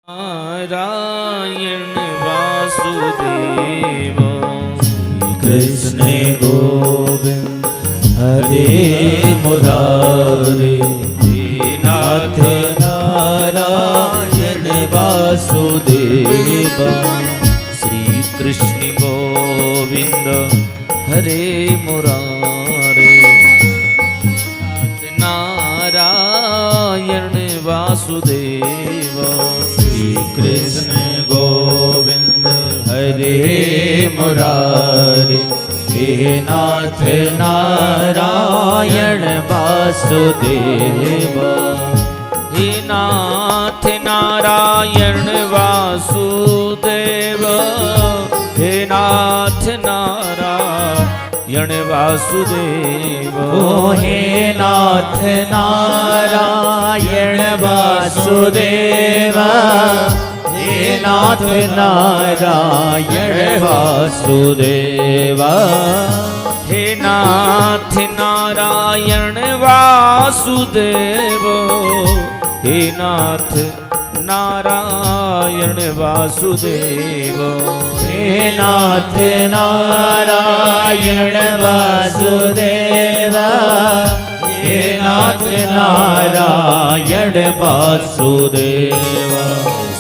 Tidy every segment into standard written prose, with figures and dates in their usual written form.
नारायण वासुदेव कृष्ण गोविंद हरे मुरारे नाथ नारायण वासुदेव श्री कृष्ण गोविंद हरे मुरारे नारायण वासुदेव श्री कृष्ण गोविंद हरे मुरारे हे नाथ नारायण वासुदेव हे नाथ नारायण वासुदेव हे नाथ नारायण वासुदेव ओ हे नाथ नारायण वासुदेव हे नाथ नारायण वासुदेव हे नाथ नारायण वासुदेव हे नाथ नारायण वासुदेव हे नाथ नारायण वासुदेव हे नाथ नारायण वासुदेव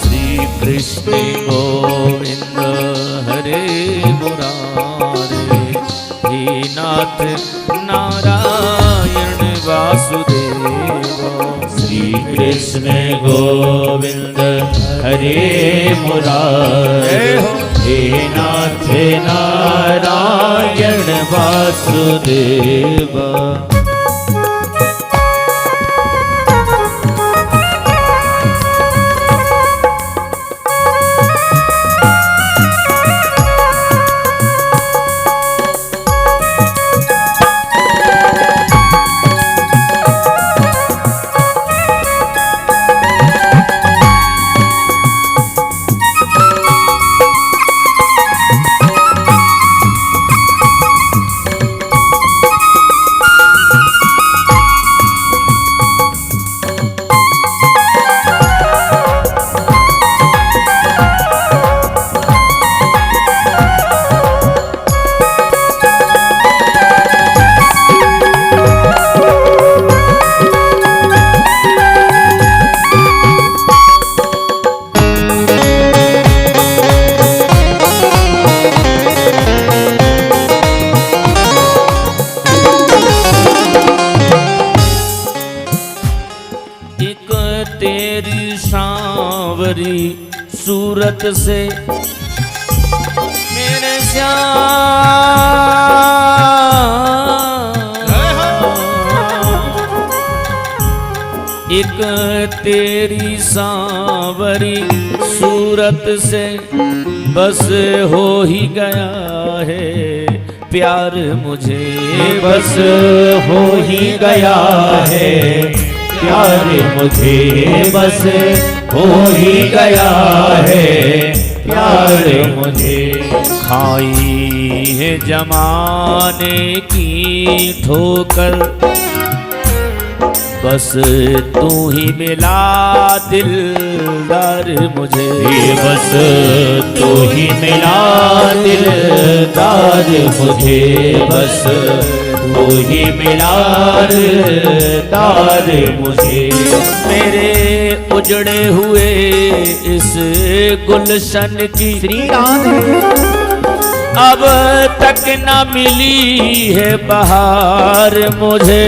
श्री कृष्ण गोविंद हरे मुरारे हे नाथ नारायण वासुदेव श्री कृष्ण गोविंद हरे मुरारे हे नाथ नारायण वासुदेव सूरत से मेरे श्याम एक तेरी सांवरी सूरत से बस हो ही गया है प्यार मुझे बस हो ही गया है प्यार मुझे बस हो ही गया है प्यार मुझे खाई है जमाने की ठोकर बस तू ही मिला दिलदार मुझे बस तू ही मिला दिलदार मुझे बस तू ही मिला दिलदार मुझे मेरे उजड़े हुए इस गुलशन की श्री राम अब तक न मिली है बहार मुझे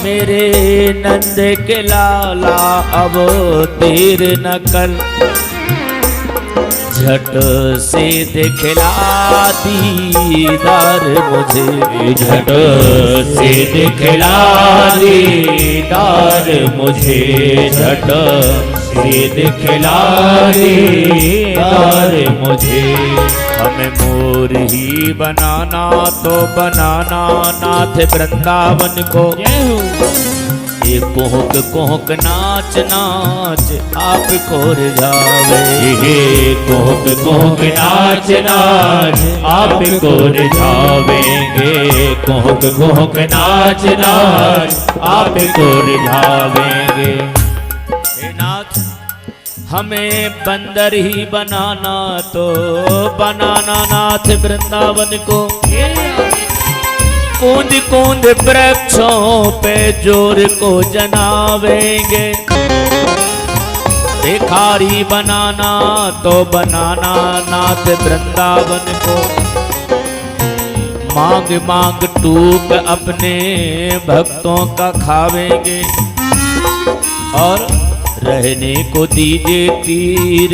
मेरे नंद के लाला अब तीर न कर झट से दिखला दीदार मुझे झट से दिखला दीदार मुझे झट से दिखला दीदार मुझे हमें मोर ही बनाना तो बनाना नाथ वृंदावन को ये कोहक कोहक नाच नाच आप को रिझावे ये कोहक कोहक नाच नाच आप को रिझावेंगे कोहक कोहक नाच नाच आप को रिझावेंगे हे नाथ हमें बंदर ही बनाना तो बनाना नाथ वृंदावन को। कूंद कूंद वृक्षों पे जोर को जनावेंगे। भिखारी बनाना तो बनाना नाथ वृंदावन को। मांग मांग टूक अपने भक्तों का खावेंगे। और रहने को दीजिए तीर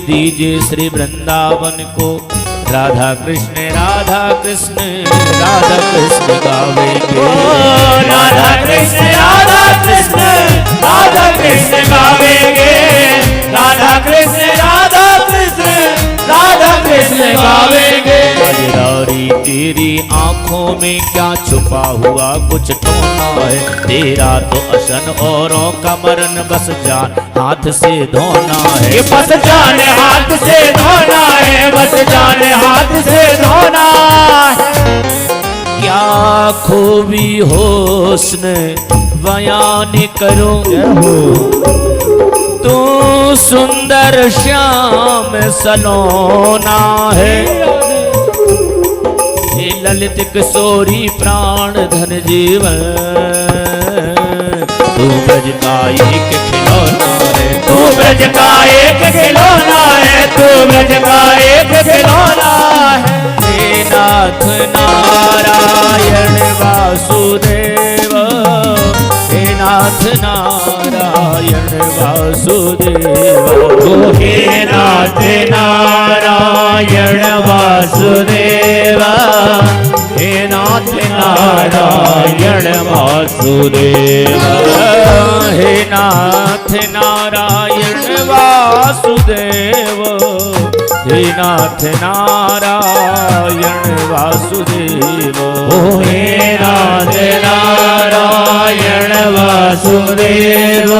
दीजिए श्री वृंदावन को। राधा कृष्ण राधा कृष्ण राधा कृष्ण गावेंगे। राधा कृष्ण राधा कृष्ण राधा कृष्ण गावेंगे। राधा कृष्ण राधा कृष्ण राधा कृष्ण गावेंगे। गजरारी तेरी आंखों में क्या छुपा हुआ कुछ टोना है। तेरा तो असन औरों का मरण बस जान हाथ से धोना है। ये बस जान हाथ से धोना है। बस जान हाथ से धोना है। क्या खूबी हुस्न बयान करो। तू सुंदर श्याम सलोना है। हे ललित किशोरी प्राण धन जीवन। तू ब्रज का एक खिलौना है। तू ब्रज का एक खिलौना है। तू ब्रज का एक खिलौना है। हे नाथ नारायण वासुदेव। हे नाथ नारायण वासुदेव। हे नाथ नारायण वासुदेव। हे नाथ नारायण वासुदेव। हे नाथ नारायण वासुदेव। हे नाथ नारायण वासुदेव। हे नाथ नारायण वासुदेव।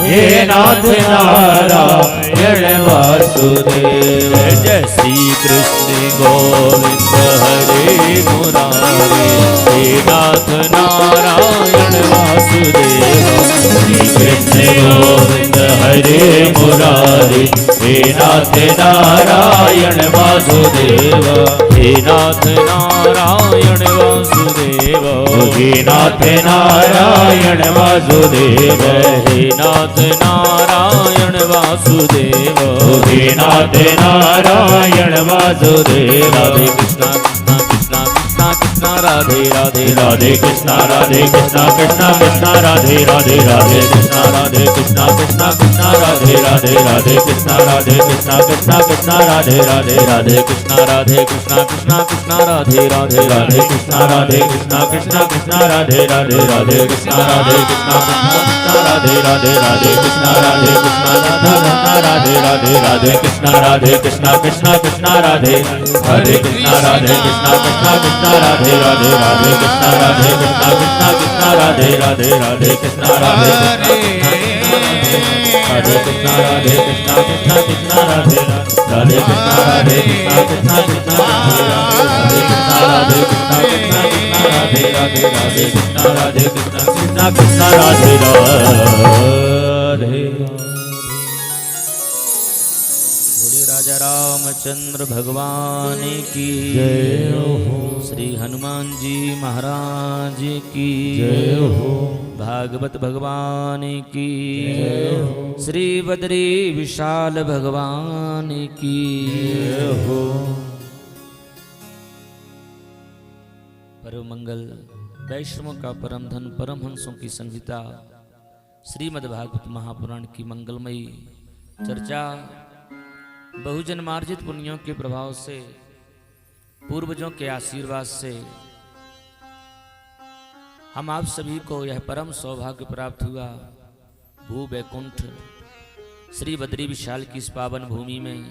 हे नाथ नारायण वासुदेव। जय श्री कृष्ण गोविंद हरे मुरारी। हे नाथ नारायण वासुदेव। श्री कृष्ण गोविंद हरे मुरारी। हे नाथ नारायण वासुदेव। हे नाथ नारायण वासुदेव। हे नाथ नारायण वासुदेव। हे नाथ नारायण वासुदेव। हे नाथ नारायण वासुदेव। राधे कृष्णा कृष्णा कृष्णा कृष्णा कृष्णा राधे राधे राधे कृष्णा कृष्णा कृष्णा राधे राधे राधे कृष्णा राधे कृष्णा कृष्णा कृष्णा राधे राधे राधे कृष्णा राधे कृष्णा कृष्णा कृष्णा राधे राधे राधे कृष्णा राधे कृष्णा कृष्णा कृष्णा राधे राधे राधे कृष्णा राधे कृष्णा कृष्णा कृष्णा राधे राधे राधे कृष्णा राधे कृष्णा कृष्णा कृष्णा राधे राधे राधे कृष्णा राधे कृष्णा राधा राधे राधे राधे कृष्णा राधे कृष्णा कृष्णा कृष्णा राधे राधे कृष्णा राधे कृष्णा कृष्णा कृष्णा राधे राधे राधे कृष्णा राधे कृष्णा कृष्णा कृष्णा राधे राधे राधे कृष्णा राधे राधे कृष्णा राधे कृष्णा कृष्णा कृष्णा राधे राधे कृष्णा राधे कृष्णा कृष्णा कृष्णा राधे कृष्णा राधे कृष्णा कृष्णा कृष्णा राधे राधे राधे कृष्णा राधे कृष्णा कृष्णा कृष्णा राधे राधे। बोलिए राजा रामचंद्र भगवान की जय हो। श्री हनुमान जी महाराज की जय हो। भागवत भगवान की जय हो। श्री बद्री विशाल भगवान की जय हो। परम मंगल वैष्णवों का परम धन परमहंसों की संहिता श्रीमद् भागवत महापुराण की मंगलमयी चर्चा बहुजन्मार्जित पुण्यों के प्रभाव से पूर्वजों के आशीर्वाद से हम आप सभी को यह परम सौभाग्य प्राप्त हुआ। भू वैकुंठ श्री बद्री विशाल की इस पावन भूमि में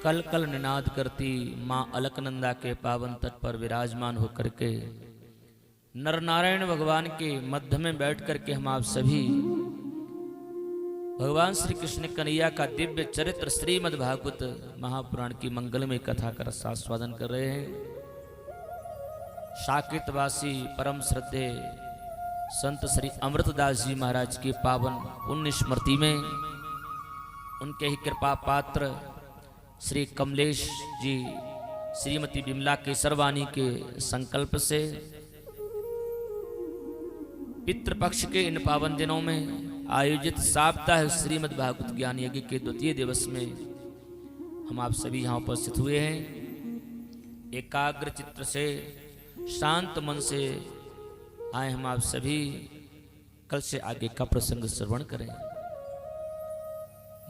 कल कल निनाद करती मां अलकनंदा के पावन तट पर विराजमान होकर के नर नारायण भगवान के मध्य में बैठ करके हम आप सभी भगवान श्री कृष्ण कन्हैया का दिव्य चरित्र श्रीमद् भागवत महापुराण की मंगलमय कथा का रसास्वादन कर रहे हैं। साकेतवासी परम श्रद्धे संत श्री अमृतदास जी महाराज की पावन पुण्य स्मृति में उनके ही कृपा पात्र श्री कमलेश जी श्रीमती विमला केसरवानी के संकल्प से पितृपक्ष के इन पावन दिनों में आयोजित साप्ताहिक श्रीमद् भागवत ज्ञान यज्ञ के द्वितीय दिवस में हम आप सभी यहाँ उपस्थित हुए हैं। एकाग्र चित्त से शांत मन से आए हम आप सभी कल से आगे का प्रसंग श्रवण करें,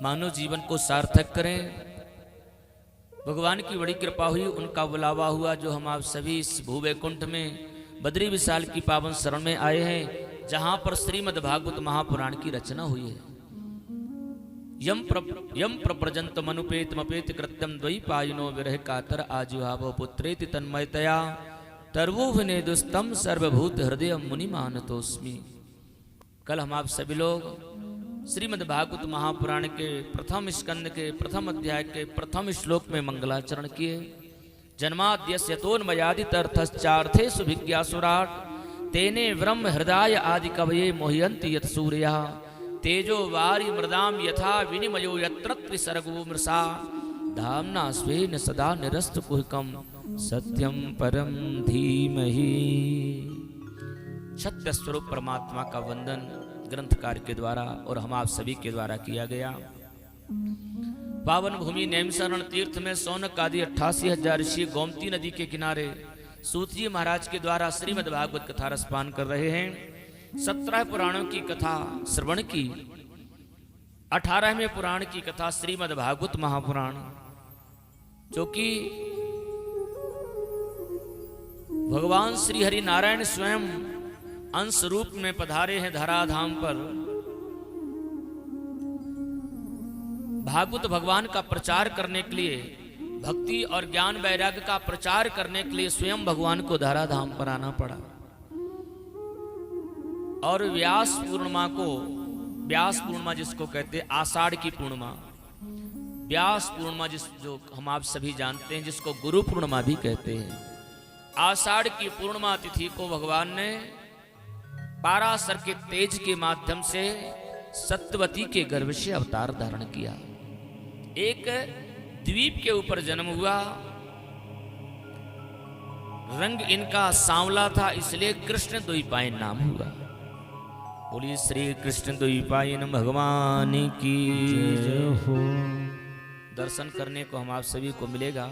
मानव जीवन को सार्थक करें। भगवान की बड़ी कृपा हुई, उनका बुलावा हुआ जो हम आप सभी इस भूवैकुंठ में बद्री विशाल की पावन शरण में आए हैं, जहां पर श्रीमद् भागवत महापुराण की रचना हुई है। यम प्रप्रजंत मनुपेत मपेत कृत्यम द्वैपायनो विरह कातर आजुहावो पुत्रेति तन्मयतया तरवो विनेदुस्तम सर्वभूत हृदय मुनि मानतोस्मि। कल हम आप सभी लोग श्रीमद् भागवत महापुराण के प्रथम स्कंद के प्रथम अध्याय के प्रथम श्लोक में मंगलाचरण किए। जन्माद्यस्य तोन्मयादितर्थश्चार्थेषु भिज्ञासुराट् तेने ब्रह्म हृदय आदि कवये मोह्यन्ति यत् सूर्यः तेजो वारि मृदाम यथा विनिमयो यत्र त्रिसर्गो मृषा धाम्ना स्वेन सदा निरस्तकुहकं सत्यं परम धीमहि। सत्य स्वरूप परमात्मा का वंदन ग्रंथकार के द्वारा और हम आप सभी के द्वारा किया गया। पावन भूमि नेमशरण तीर्थ में सौनक आदि 88,000 ऋषि गोमती नदी के किनारे सूत जी महाराज के द्वारा श्रीमद् भागवत कथा रसपान कर रहे हैं। 17 पुराणों की कथा श्रवण की, 18वें पुराण की कथा श्रीमद् भागवत महापुराण, जो कि भगवान श्री हरि नारायण स्वयं अंश रूप में पधारे हैं धराधाम पर। भागवत भगवान का प्रचार करने के लिए, भक्ति और ज्ञान वैराग्य का प्रचार करने के लिए स्वयं भगवान को धराधाम पर आना पड़ा। और व्यास पूर्णिमा जिसको कहते हैं, आषाढ़ की पूर्णिमा, व्यास पूर्णिमा जो हम आप सभी जानते हैं, जिसको गुरु पूर्णिमा भी कहते हैं, आषाढ़ की पूर्णिमा तिथि को भगवान ने पाराशर के तेज के माध्यम से सत्यवती के गर्भ से अवतार धारण किया। एक द्वीप के ऊपर जन्म हुआ, रंग इनका सांवला था, इसलिए कृष्ण द्वैपायन नाम हुआ। बोलिए श्री कृष्ण द्वैपायन भगवान की जय हो। दर्शन करने को हम आप सभी को मिलेगा।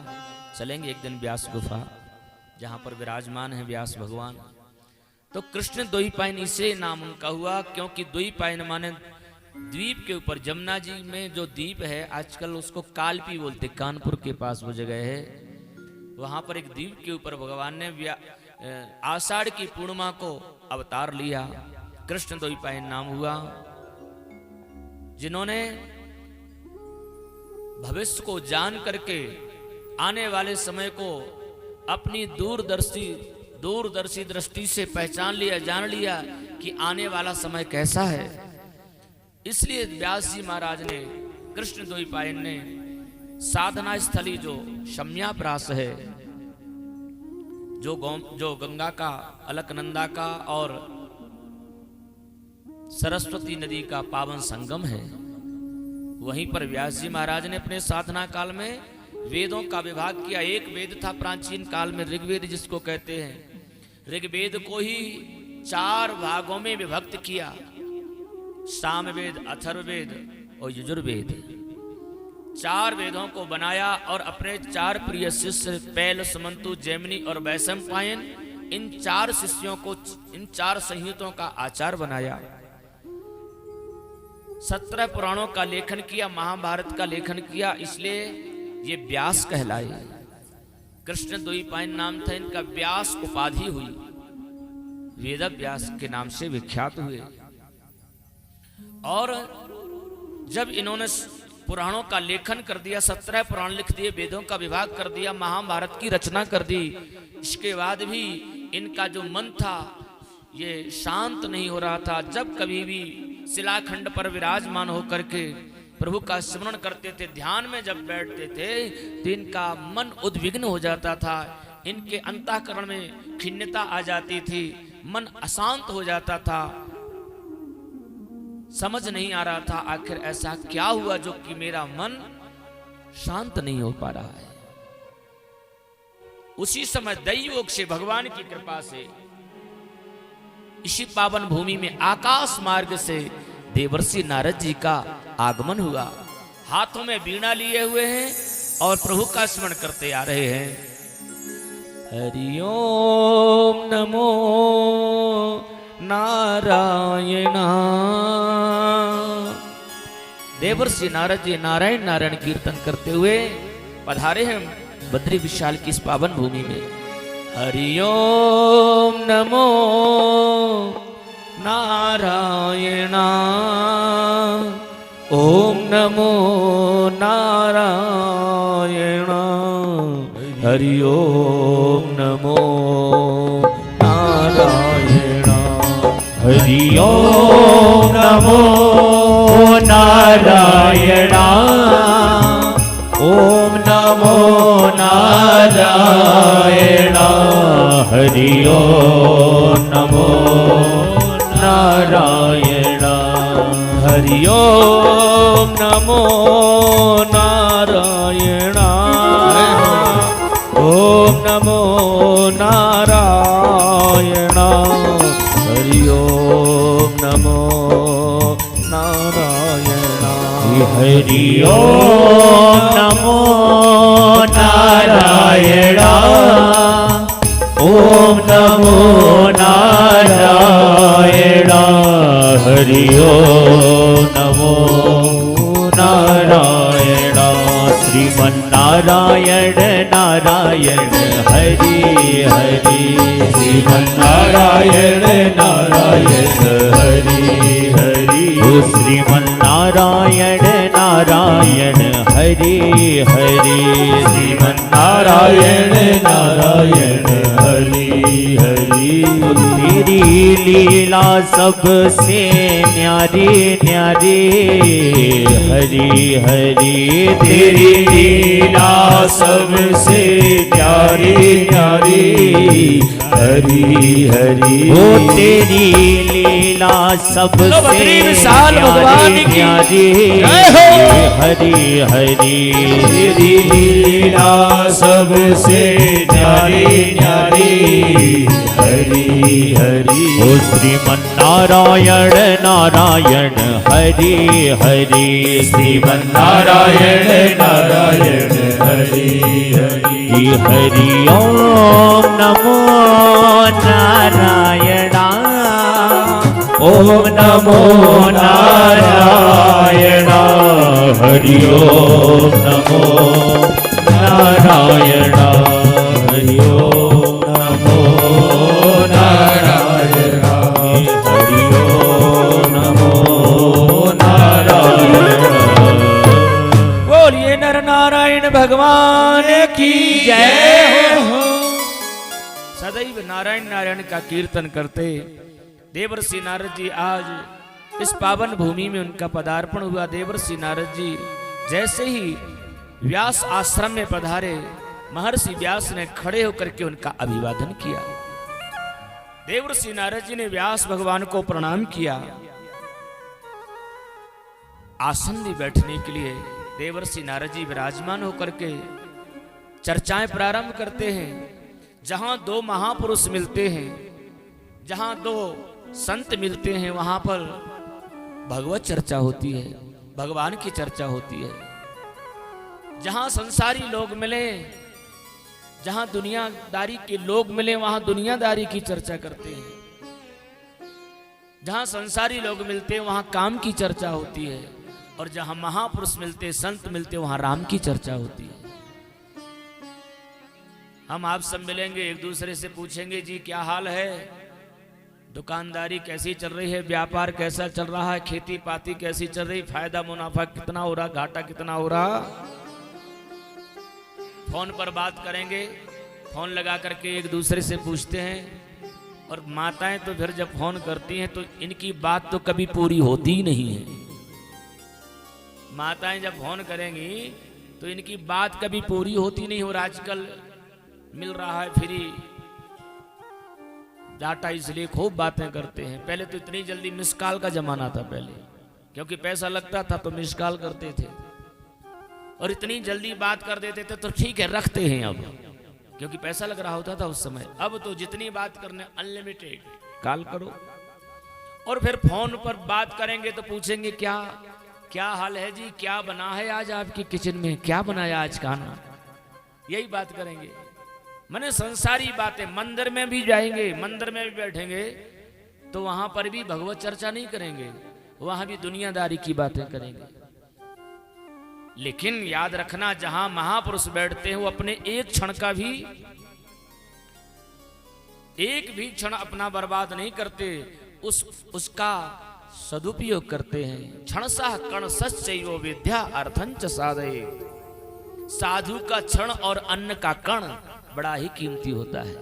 चलेंगे एक दिन व्यास गुफा, जहां पर विराजमान है व्यास भगवान। तो कृष्ण द्वैपायन इसलिए नाम उनका हुआ क्योंकि द्वैपायन माने द्वीप के ऊपर। जमुना जी में जो द्वीप है, आजकल उसको कालपी बोलते, कानपुर के पास वो जगह है, वहां पर एक द्वीप के ऊपर भगवान ने आषाढ़ की पूर्णिमा को अवतार लिया। कृष्ण द्वैपायन नाम हुआ। जिन्होंने भविष्य को जान करके आने वाले समय को अपनी दूरदर्शी दृष्टि से पहचान लिया, जान लिया कि आने वाला समय कैसा है, इसलिए व्यास जी महाराज ने, कृष्ण द्वैपायन ने साधना स्थली जो शम्याप्रास है, जो गंगा का, अलकनंदा का और सरस्वती नदी का पावन संगम है, वहीं पर व्यास जी महाराज ने अपने साधना काल में वेदों का विभाग किया। एक वेद था प्राचीन काल में, ऋग्वेद जिसको कहते हैं। ऋग्वेद को ही 4 भागों में विभक्त किया, सामवेद, अथर्ववेद और यजुर्वेद। 4 वेदों को बनाया और अपने 4 प्रिय शिष्य पैल, सुमंतु, जैमिनी और वैशंपायन, इन 4 शिष्यों को इन 4 संहितों का आचार्य बनाया। 17 पुराणों का लेखन किया, महाभारत का लेखन किया, इसलिए ये व्यास कहलाए। कृष्ण द्वैपायन नाम था इनका, व्यास उपाधि हुई, वेद व्यास के नाम से विख्यात हुए। और जब इन्होंने पुराणों का लेखन कर दिया, 17 पुराण लिख दिए, वेदों का विभाग कर दिया, महाभारत की रचना कर दी, इसके बाद भी इनका जो मन था ये शांत नहीं हो रहा था। जब कभी भी शिलाखंड पर विराजमान होकर के प्रभु का स्मरण करते थे, ध्यान में जब बैठते थे, तो इनका मन उद्विग्न हो जाता था, इनके अंतःकरण में खिन्नता आ जाती थी। मन अशांत हो जाता था, समझ नहीं आ रहा था आखिर ऐसा क्या हुआ जो कि मेरा मन शांत नहीं हो पा रहा है। उसी समय दैवयोग से, भगवान की कृपा से इसी पावन भूमि में आकाश मार्ग से देवर्षि नारद जी का आगमन हुआ। हाथों में वीणा लिए हुए हैं और प्रभु का स्मरण करते आ रहे हैं। हरि ओम नमो नारायण। देवर्षि नारद जी नारायण नारायण कीर्तन करते हुए पधारे हैं बद्री विशाल की इस पावन भूमि में। हरि ओम नमो नारायण, ओम नमो नारायण, हरि ओम नमो नारायण, हरि ओम नमो नारायण, ओम नमो नारायण, हरि ओम नमो नारायण, हरि ओम नमो नारायण, ओम नमो नारायण, हरि ओम नमो नारायण, हरि ओम नमो नारायण, ओम नमो नारायण, हरि ओम नमो नारायण। श्रीमन्नारायण नारायण हरि हरि, श्रीमन्नारायण नारायण हरि हरि, श्रीमन्नारायण नारायण हरि हरि, श्रीमन्नारायण नारायण हरि हरि। तेरी लीला सबसे न्यारी न्यारी, हरि हरि, तेरी लीला सबसे प्यारी प्यारी, हरि हरि, ओ तेरी लीला सबसे प्यारी प्यारी, हरि हरि, तेरी लीला सबसे प्यारी प्यारी, हरि हरि, ओ श्रीमन्नारायण नारायण हरि हरि, श्रीमन्नारायण नारायण हरि हरि, हरि ओम नमो नारायण, ओम नमो नारायण, हरि ओम नमो नारायण, हरि ओम नमो नारायण, हरि ओम नमो नारायण। बोलिए नर नारायण भगवान की जय हो। सदैव नारायण नारायण का कीर्तन करते देवर्षि नारद जी आज इस पावन भूमि में उनका पदार्पण हुआ। देवर्षि नारद जी जैसे ही व्यास आश्रम में पधारे, महर्षि व्यास ने खड़े होकर के उनका अभिवादन किया। देवर्षि नारद जी ने व्यास भगवान को प्रणाम किया। आसन में बैठने के लिए देवर्षि नारद जी विराजमान होकर के चर्चाएं प्रारंभ करते हैं। जहां दो महापुरुष मिलते हैं, जहां दो संत मिलते हैं, वहां पर भगवत चर्चा होती है, भगवान की चर्चा होती है। जहां संसारी लोग मिले, जहां दुनियादारी के लोग मिले, वहां दुनियादारी की चर्चा करते हैं। जहां संसारी लोग मिलते हैं वहां काम की चर्चा होती है, और जहां महापुरुष मिलते, संत मिलते, वहां राम की चर्चा होती है। हम आप सब मिलेंगे, एक दूसरे से पूछेंगे जी क्या हाल है, दुकानदारी कैसी चल रही है, व्यापार कैसा चल रहा है, खेती पाती कैसी चल रही, फायदा मुनाफा कितना हो रहा, घाटा कितना हो रहा। फोन पर बात करेंगे, फोन लगा करके एक दूसरे से पूछते हैं। और माताएं तो फिर जब फोन करती हैं तो इनकी बात तो कभी पूरी होती ही नहीं है। माताएं जब फोन करेंगी तो इनकी बात कभी पूरी होती नहीं। और आजकल मिल रहा है फ्री, डाटा इसलिए खूब बातें करते हैं। पहले तो इतनी जल्दी मिस कॉल का जमाना था पहले, क्योंकि पैसा लगता था तो मिस कॉल करते थे और इतनी जल्दी बात कर देते थे, तो ठीक है रखते हैं अब, क्योंकि पैसा लग रहा होता था उस समय। अब तो जितनी बात करने अनलिमिटेड कॉल करो, और फिर फोन पर बात करेंगे तो पूछेंगे क्या क्या हाल है जी, क्या बना है आज आपकी किचन में, क्या बनाया आज खाना, यही बात करेंगे। माने संसारी बातें। मंदिर में भी जाएंगे, मंदिर में भी बैठेंगे तो वहां पर भी भगवत चर्चा नहीं करेंगे, वहां भी दुनियादारी की बातें करेंगे। लेकिन याद रखना, जहां महापुरुष बैठते हैं वो अपने एक क्षण का भी, एक भी क्षण अपना बर्बाद नहीं करते, उसका सदुपयोग करते हैं। क्षणशः कणशश्चैव विद्या अर्थंच साधये। साधु का क्षण और अन्न का कण बड़ा ही कीमती होता है।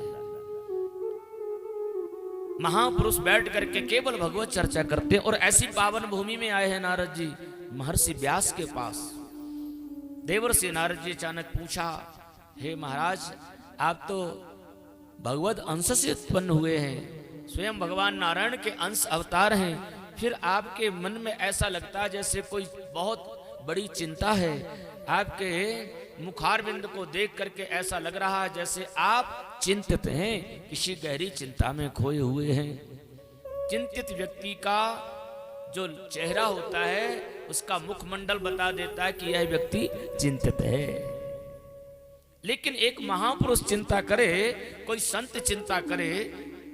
महापुरुष बैठ करके केवल भगवत चर्चा करते हैं। और ऐसी पावन भूमि में आए हैं नारद जी महर्षि व्यास के पास। देवर्षि नारद जी अचानक पूछा, हे महाराज, आप तो भगवत अंश से उत्पन्न हुए हैं, स्वयं भगवान नारायण के अंश अवतार हैं, फिर आपके मन में ऐसा लगता है जैसे कोई बहुत बड़ी चिंता है। आपके मुखारविंद को देख करके ऐसा लग रहा है जैसे आप चिंतित हैं, किसी गहरी चिंता में खोए हुए हैं। चिंतित व्यक्ति का जो चेहरा होता है उसका मुखमंडल बता देता है कि यह व्यक्ति चिंतित है। लेकिन एक महापुरुष चिंता करे, कोई संत चिंता करे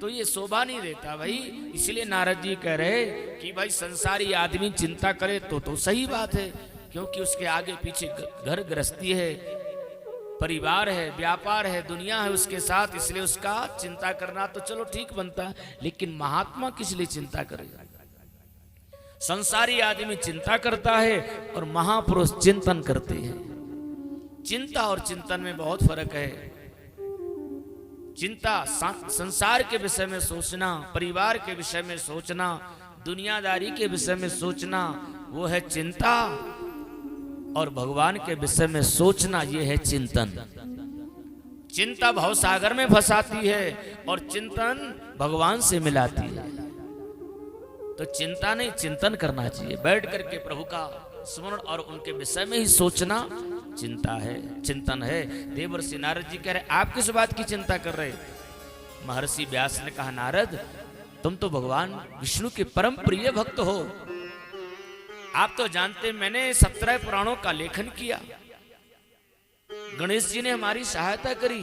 तो ये शोभा नहीं देता भाई। इसलिए नारद जी कह रहे कि भाई संसारी आदमी चिंता करे तो सही बात है, क्योंकि उसके आगे पीछे घर गृहस्थी है, परिवार है, व्यापार है, दुनिया है उसके साथ, इसलिए उसका चिंता करना तो चलो ठीक बनता है। लेकिन महात्मा किस लिए चिंता करेगा? संसारी आदमी चिंता करता है और महापुरुष चिंतन करते हैं। चिंता और चिंतन में बहुत फर्क है। चिंता संसार के विषय में सोचना, परिवार के विषय में सोचना, दुनियादारी के विषय में सोचना, वो है चिंता। और भगवान के विषय में सोचना, ये है चिंतन। चिंता भवसागर में फंसाती है और चिंतन भगवान से मिलाती है। तो चिंता नहीं, चिंतन करना चाहिए। बैठ करके प्रभु का स्मरण और उनके विषय में ही सोचना चिंता है, चिंतन है। देवर्षि नारद जी कह रहे, आप किस बात की चिंता कर रहे? महर्षि व्यास ने कहा, नारद, तुम तो भगवान विष्णु के परम प्रिय भक्त हो। आप तो जानते, मैंने 17 पुराणों का लेखन किया। गणेश जी ने हमारी सहायता करी।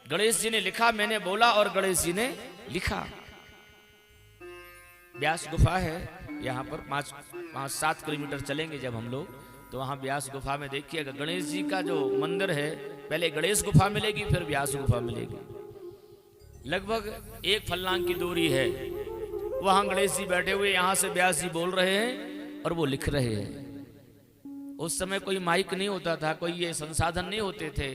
गणेश जी ने लिखा, मैंने बोला और गणेश जी ने लिखा। व्यास गुफा है यहाँ पर 5-7 किलोमीटर चलेंगे जब हम लोग, तो वहाँ व्यास गुफा में देखिएगा गणेश जी का जो मंदिर है, पहले गणेश गुफा मिलेगी फिर व्यास गुफा मिलेगी। लगभग 1 फल्लांग की दूरी है। वहाँ गणेश जी बैठे हुए, यहाँ से व्यास जी बोल रहे हैं और वो लिख रहे हैं। उस समय कोई माइक नहीं होता था, कोई ये संसाधन नहीं होते थे,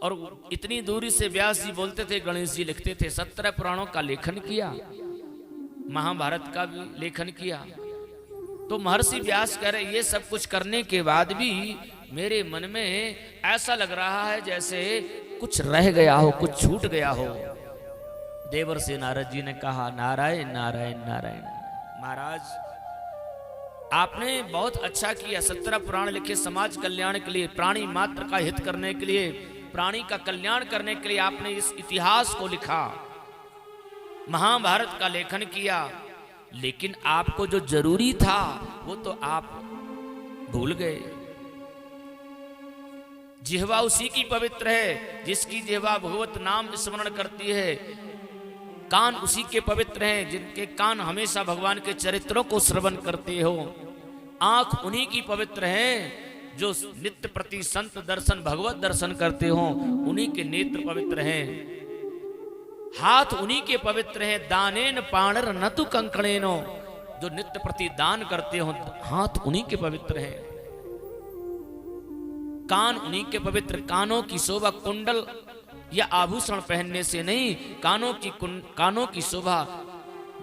और इतनी दूरी से व्यास जी बोलते थे, गणेश जी लिखते थे। 17 पुराणों का लेखन किया, महाभारत का भी लेखन किया। तो महर्षि व्यास कह रहे, ये सब कुछ करने के बाद भी मेरे मन में ऐसा लग रहा है जैसे कुछ रह गया हो, कुछ छूट गया हो। देवर्षि नारद जी ने कहा, नारायण नारायण नारायण। महाराज, आपने बहुत अच्छा किया। 17 पुराण लिखे समाज कल्याण के लिए, प्राणी मात्र का हित करने के लिए, प्राणी का कल्याण करने के लिए आपने इस इतिहास को लिखा, महाभारत का लेखन किया। लेकिन आपको जो जरूरी था वो तो आप भूल गए। जिह्वा उसी की पवित्र है जिसकी जिह्वा भगवत नाम स्मरण करती है। कान उसी के पवित्र हैं जिनके कान हमेशा भगवान के चरित्रों को श्रवण करते हो। आंख उन्हीं की पवित्र हैं जो नित्य प्रति संत दर्शन, भगवत दर्शन करते हो, उन्हीं के नेत्र पवित्र हैं। हाथ उन्हीं के पवित्र हैं, दानेन पाणर नतु कंकणेनो, जो नित्य प्रति दान करते हो, हाथ उन्हीं के पवित्र हैं। कान उन्हीं के पवित्र, कानों की शोभा कुंडल या आभूषण पहनने से नहीं, कानों की शोभा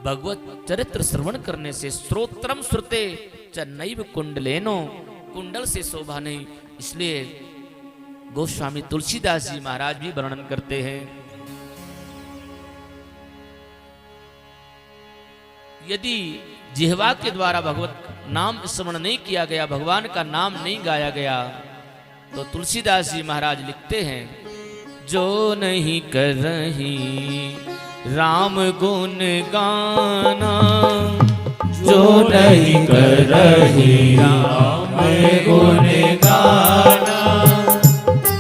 भगवत चरित्र श्रवण करने से। श्रोत्रम श्रुते च नैव कुंडलेनो, कुंडल से शोभा नहीं। इसलिए गोस्वामी तुलसीदास जी महाराज भी वर्णन करते हैं, यदि जिह्वा के द्वारा भगवत नाम स्मरण नहीं किया गया, भगवान का नाम नहीं गाया गया, तो तुलसीदास जी महाराज लिखते हैं, जो नहीं कर रही राम गुण गाना, जो नहीं कर रही राम गुण गाना,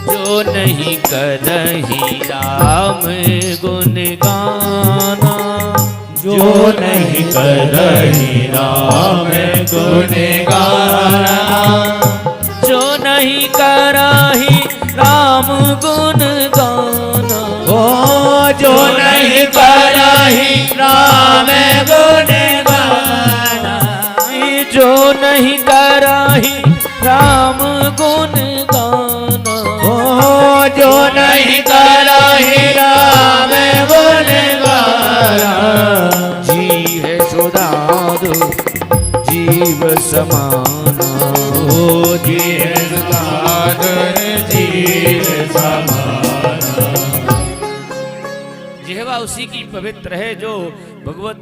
जो नहीं कर रही राम गुण गाना, जो नहीं कर रही राम गुण गाना, जो नहीं कर रही राम गुण गाना, ओ जो नहीं कर रही राम गुण गाना, जो नहीं कर रही राम गुण गाना, ओ जो नहीं कर रही राम गुण गाना, जी है सुधारो जीव समाना, ओ जी है सुधार जीव समाना। जिह्वा उसी की पवित्र है जो भगवत